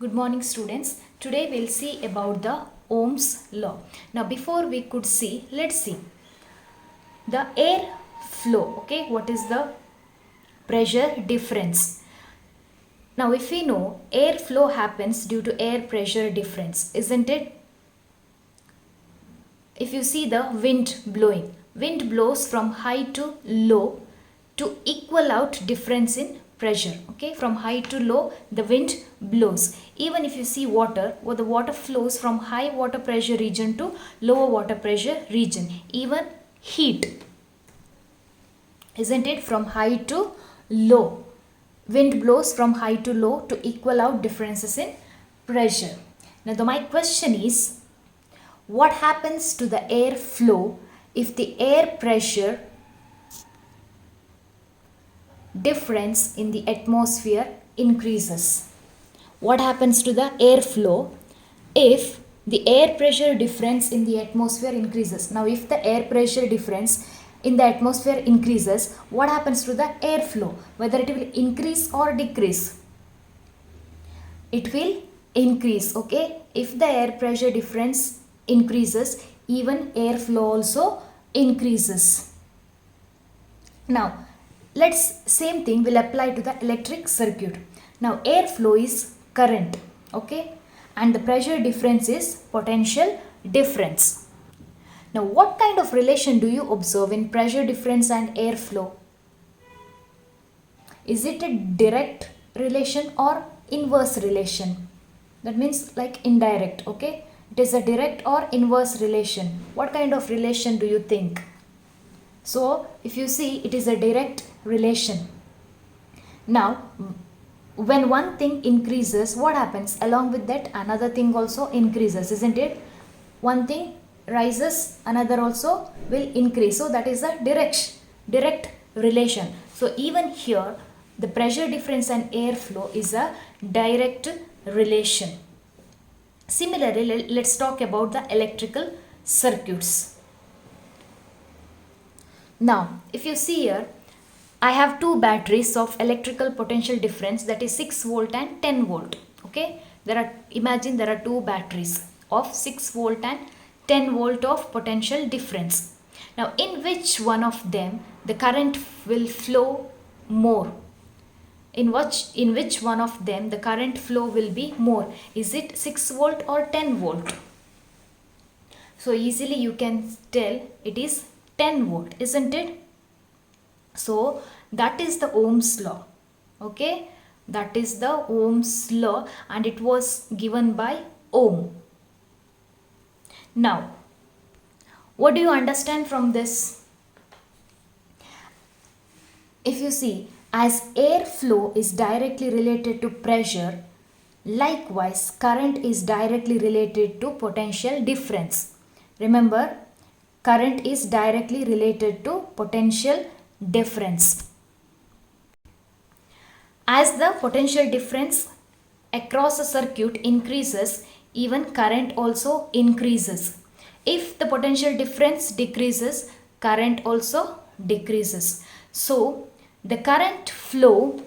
Good morning students. Today we'll see about the Ohm's law. Now before we could see, let's see the air flow. Okay, what is the pressure difference? Now if we know air flow happens due to air pressure difference, isn't it? If you see the wind blows from high to low to equal out difference in pressure. Okay, from high to low the wind blows. Even if you see water, where the water flows from high water pressure region to lower water pressure region. Even heat, isn't it, from high to low, wind blows from high to low to equal out differences in pressure. Now my question is, what happens to the air flow if the air pressure difference in the atmosphere increases? What happens to the air flow if the air pressure difference in the atmosphere increases? Now if the air pressure difference in the atmosphere increases, what happens to the air flow? Whether it will increase or decrease? It will increase. Okay, if the air pressure difference increases, even air flow also increases. Now same thing will apply to the electric circuit. Now airflow is current, okay, and the pressure difference is potential difference. Now what kind of relation do you observe in pressure difference and airflow? Is it a direct relation or inverse relation? That means like indirect. Okay, it is a direct or inverse relation. What kind of relation do you think? So if you see, it is a direct relation. Now when one thing increases, what happens? Along with that another thing also increases, isn't it? One thing rises, another also will increase. So that is a direct relation. So even here the pressure difference and airflow is a direct relation. Similarly, let's talk about the electrical circuits. Now if you see here, I have two batteries of electrical potential difference, that is 6 volt and 10 volt. Okay, imagine there are two batteries of 6 volt and 10 volt of potential difference. Now in which one of them the current will flow more? In which one of them the current flow will be more? Is it 6 volt or 10 volt? So easily you can tell it is 10 volt, isn't it? So that is the Ohm's law. Okay, that is the Ohm's law, and it was given by Ohm. Now what do you understand from this? If you see, as air flow is directly related to pressure, likewise current is directly related to potential difference. Remember, current is directly related to potential difference. As the potential difference across a circuit increases, even current also increases. If the potential difference decreases, current also decreases. So the current flow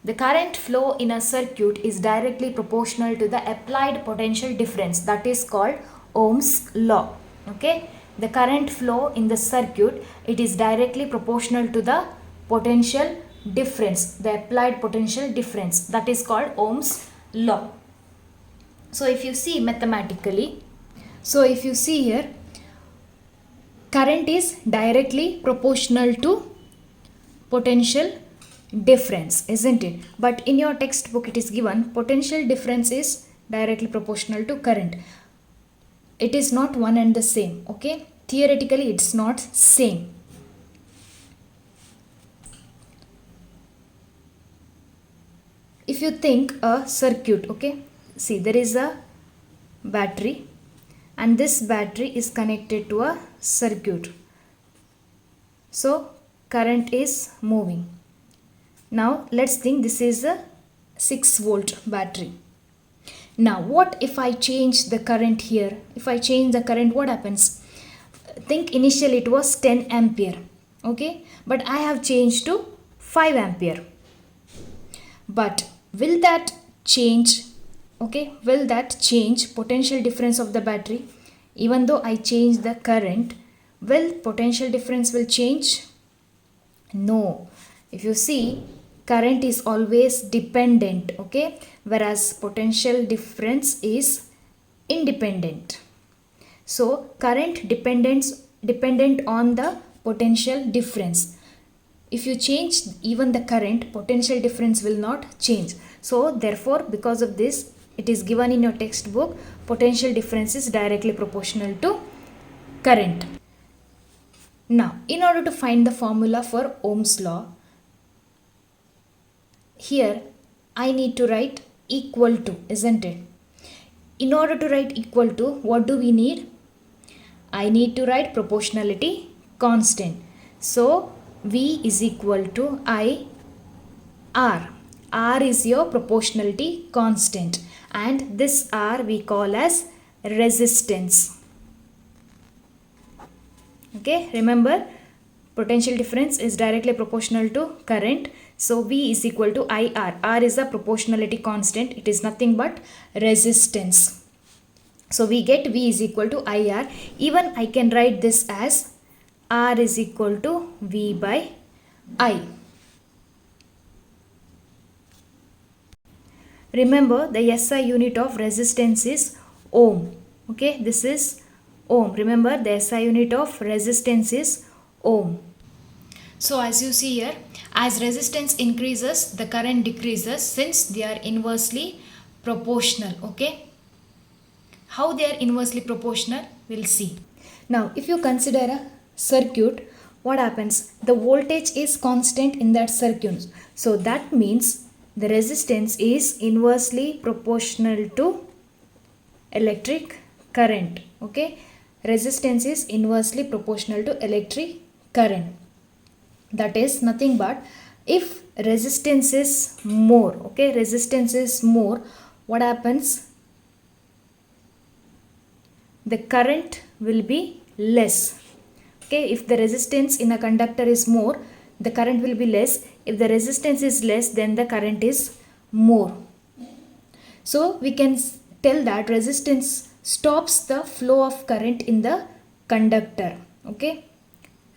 in a circuit is directly proportional to the applied potential difference. That is called Ohm's law. Okay, the current flow in the circuit, it is directly proportional to the potential difference, the applied potential difference. That is called Ohm's law. So if you see mathematically, so if you see here, current is directly proportional to potential difference, isn't it? But in your textbook it is given potential difference is directly proportional to current. It is not one and the same. Okay, theoretically it's not same. If you think a circuit, okay, see there is a battery and this battery is connected to a circuit. So current is moving. Now let's think this is a 6 volt battery. Now what if I change the current here? If I change the current, what happens? Think initially it was 10 ampere. Okay, but I have changed to 5 ampere. But will that change Okay, will that change potential difference of the battery? Even though I change the current, will potential difference will change? No. If you see, current is always dependent, okay, whereas potential difference is independent. So current dependent on the potential difference. If you change even the current, potential difference will not change. So therefore, because of this, it is given in your textbook, potential difference is directly proportional to current. Now, in order to find the formula for Ohm's law, here I need to write equal to, isn't it? In order to write equal to, what do we need? I need to write proportionality constant. So V is equal to I R. R is your proportionality constant, and this R we call as resistance. Okay, remember, potential difference is directly proportional to current. So V is equal to IR. R is a proportionality constant. It is nothing but resistance. So we get V is equal to IR. Even I can write this as R is equal to V by I. Remember, the SI unit of resistance is ohm. Okay, this is ohm. Remember, the SI unit of resistance is ohm. So as you see here, as resistance increases, the current decreases since they are inversely proportional. Okay. How they are inversely proportional, we'll see. Now, if you consider a circuit, what happens? The voltage is constant in that circuit. So that means the resistance is inversely proportional to electric current. Okay. Resistance is inversely proportional to electric current. That is nothing but, if resistance is more, okay, resistance is more, what happens? The current will be less. Okay, if the resistance in a conductor is more, the current will be less. If the resistance is less, then the current is more. So we can tell that resistance stops the flow of current in the conductor. Okay,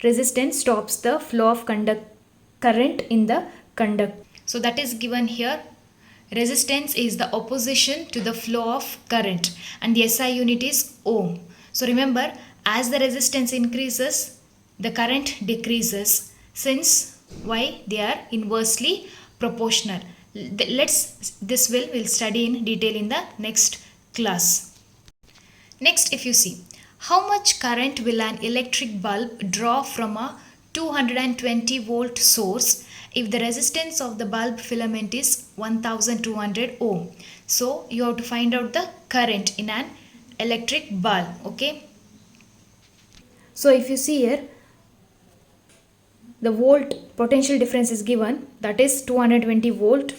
resistance stops the flow of current in the conductor. So that is given here. Resistance is the opposition to the flow of current, and the SI unit is ohm. So remember, as the resistance increases, the current decreases. Since why? They are inversely proportional. We'll study in detail in the next class. Next, if you see, how much current will an electric bulb draw from a 220 volt source if the resistance of the bulb filament is 1200 ohm? So you have to find out the current in an electric bulb. Okay. So if you see here, the volt potential difference is given, that is 220 volt,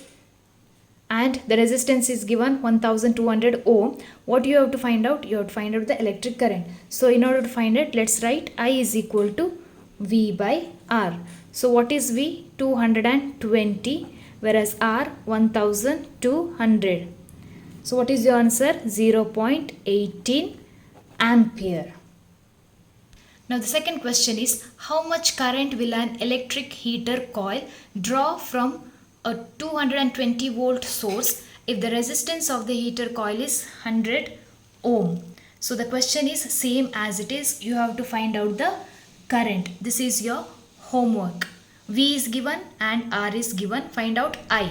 and the resistance is given 1200 ohm. What you have to find out? You have to find out the electric current. So in order to find it, let's write I is equal to V by R. So what is V? 220, whereas R 1200. So what is your answer? 0.18 ampere. Now the second question is, how much current will an electric heater coil draw from a 220 volt source if the resistance of the heater coil is 100 ohm? So the question is same as it is. You have to find out the current. This is your homework. V is given and R is given. Find out I.